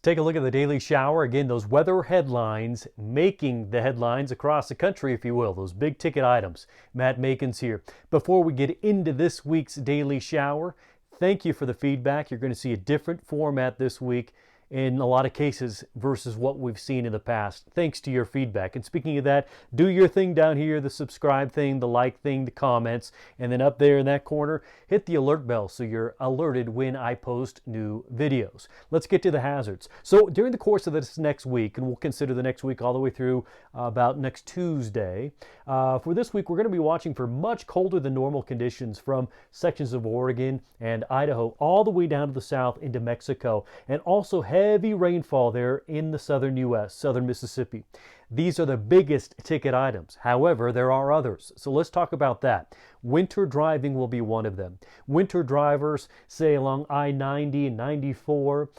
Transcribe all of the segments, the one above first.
take a look at the daily shower. Again, those weather headlines making the headlines across the country, if you will, those big ticket items. Matt Macon's here. Before we get into this week's daily shower, thank you for the feedback. You're going to see a different format this week in a lot of cases versus what we've seen in the past, thanks to your feedback. And speaking of that, do your thing down here, the subscribe thing, the like thing, the comments, and then up there in that corner, hit the alert bell so you're alerted when I post new videos. Let's get to the hazards. So during the course of this next week, and we'll consider the next week all the way through about next Tuesday, for this week we're going to be watching for much colder than normal conditions from sections of Oregon and Idaho all the way down to the south into Mexico, and also heavy rainfall there in the southern U.S., southern Mississippi. These are the biggest ticket items. However, there are others. So let's talk about that. Winter driving will be one of them. Winter drivers, say along I-90 and 94,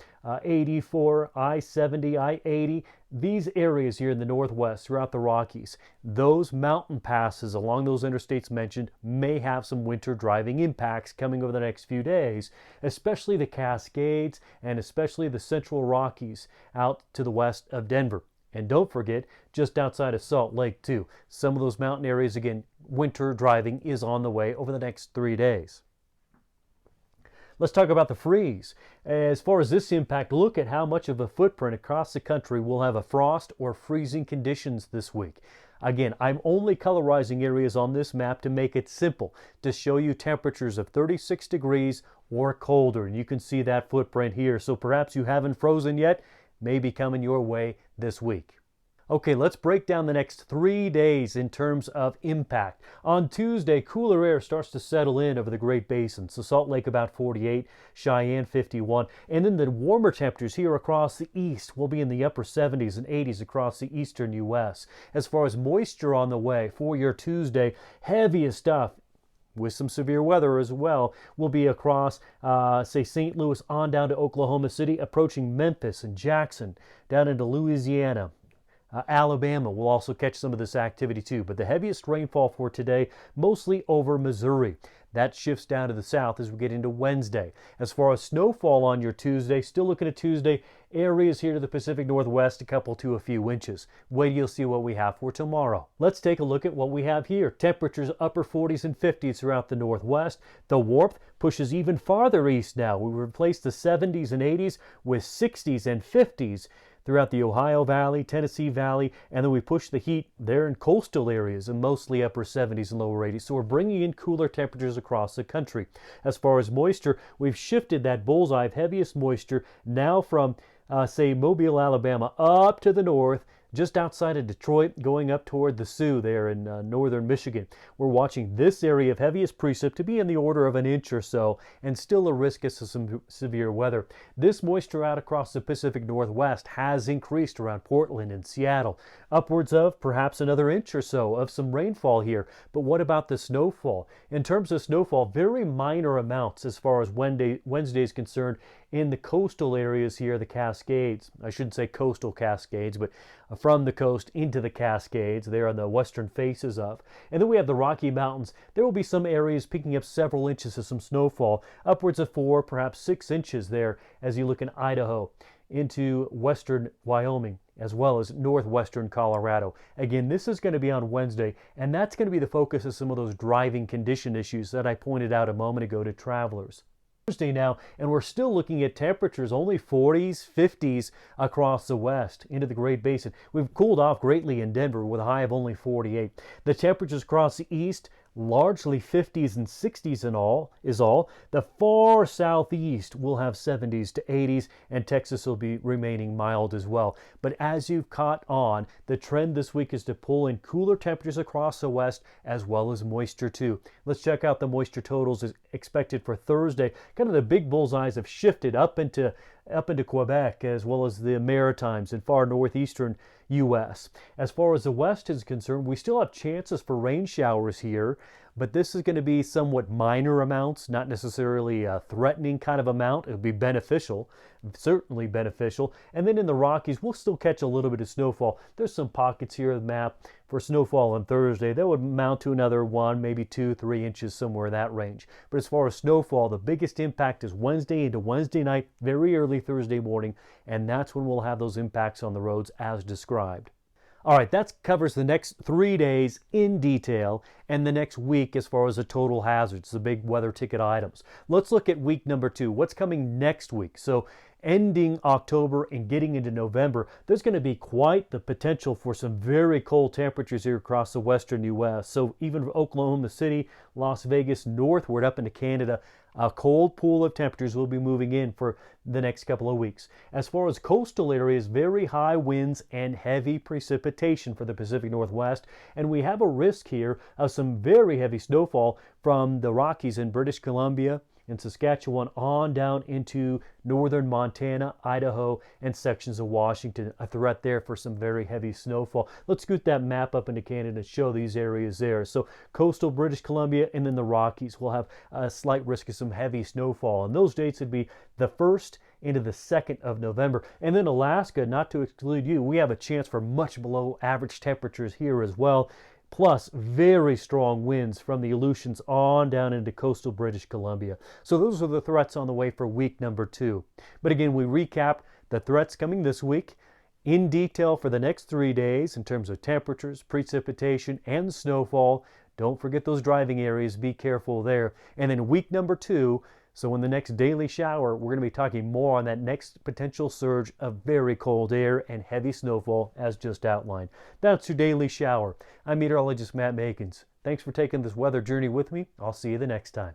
84, I-70, I-80, these areas here in the Northwest throughout the Rockies, those mountain passes along those interstates mentioned may have some winter driving impacts coming over the next few days, especially the Cascades and especially the Central Rockies out to the west of Denver. And don't forget, just outside of Salt Lake too. Some of those mountain areas, again, winter driving is on the way over the next 3 days. Let's talk about the freeze. As far as this impact, look at how much of a footprint across the country will have a frost or freezing conditions this week. Again, I'm only colorizing areas on this map to make it simple, to show you temperatures of 36 degrees or colder. And you can see that footprint here. So perhaps you haven't frozen yet, may be coming your way this week. Okay, let's break down the next 3 days in terms of impact. On Tuesday, cooler air starts to settle in over the Great Basin. So Salt Lake about 48, Cheyenne 51. And then the warmer temperatures here across the east will be in the upper 70s and 80s across the eastern U.S. As far as moisture on the way for your Tuesday, heaviest stuff with some severe weather as well, will be across, say, St. Louis on down to Oklahoma City, approaching Memphis and Jackson, down into Louisiana. Alabama will also catch some of this activity too, but the heaviest rainfall for today, mostly over Missouri. That shifts down to the south as we get into Wednesday. As far as snowfall on your Tuesday, still looking at Tuesday, areas here to the Pacific Northwest, a couple to a few inches. Wait till you'll see what we have for tomorrow. Let's take a look at what we have here. Temperatures upper 40s and 50s throughout the Northwest. The warmth pushes even farther east now. We replace the 70s and 80s with 60s and 50s throughout the Ohio Valley, Tennessee Valley, and then we push the heat there in coastal areas and mostly upper 70s and lower 80s. So we're bringing in cooler temperatures across the country. As far as moisture, we've shifted that bullseye of heaviest moisture now from, say, Mobile, Alabama, up to the north, just outside of Detroit, going up toward the Sioux there in northern Michigan. We're watching this area of heaviest precip to be in the order of an inch or so, and still a risk of some severe weather. This moisture out across the Pacific Northwest has increased around Portland and Seattle, upwards of perhaps another inch or so of some rainfall here. But what about the snowfall? In terms of snowfall, very minor amounts as far as Wednesday is concerned in the coastal areas here, the Cascades. I shouldn't say coastal Cascades, but from the coast into the Cascades, there on the western faces of. And then we have the Rocky Mountains. There will be some areas picking up several inches of some snowfall, upwards of 4, perhaps 6 inches there as you look in Idaho into western Wyoming, as well as northwestern Colorado. Again, this is going to be on Wednesday, and that's going to be the focus of some of those driving condition issues that I pointed out a moment ago to travelers. Thursday now, and we're still looking at temperatures only 40s, 50s across the west into the Great Basin. We've cooled off greatly in Denver with a high of only 48. The temperatures across the east, largely 50s and 60s and all. The far southeast will have 70s to 80s, and Texas will be remaining mild as well. But as you've caught on, the trend this week is to pull in cooler temperatures across the west as well as moisture too. Let's check out the moisture totals as expected for Thursday. Kind of the big bullseyes have shifted up into Quebec as well as the Maritimes and far northeastern U.S. As far as the west is concerned, we still have chances for rain showers here, but this is going to be somewhat minor amounts, not necessarily a threatening kind of amount. It would be beneficial, certainly beneficial. And then in the Rockies, we'll still catch a little bit of snowfall. There's some pockets here on the map for snowfall on Thursday that would amount to another 1, maybe 2, 3 inches, somewhere in that range. But as far as snowfall, the biggest impact is Wednesday into Wednesday night, very early Thursday morning, and that's when we'll have those impacts on the roads as described. All right, that covers the next 3 days in detail and the next week as far as the total hazards, the big weather ticket items. Let's look at week number 2. What's coming next week? So ending October and getting into November, there's going to be quite the potential for some very cold temperatures here across the western U.S. So even Oklahoma City, Las Vegas, northward up into Canada, a cold pool of temperatures will be moving in for the next couple of weeks. As far as coastal areas, very high winds and heavy precipitation for the Pacific Northwest. And we have a risk here of some very heavy snowfall from the Rockies in British Columbia and Saskatchewan on down into northern Montana, Idaho, and sections of Washington. A threat there for some very heavy snowfall. Let's scoot that map up into Canada and show these areas there. So coastal British Columbia and then the Rockies will have a slight risk of some heavy snowfall. And those dates would be the 1st into the 2nd of November. And then Alaska, not to exclude you, we have a chance for much below average temperatures here as well. Plus very strong winds from the Aleutians on down into coastal British Columbia. So those are the threats on the way for week number 2. But again, we recap the threats coming this week in detail for the next 3 days in terms of temperatures, precipitation, and snowfall. Don't forget those driving areas. Be careful there. And then week number 2, so in the next daily shower, we're going to be talking more on that next potential surge of very cold air and heavy snowfall as just outlined. That's your daily shower. I'm meteorologist Matt Makins. Thanks for taking this weather journey with me. I'll see you the next time.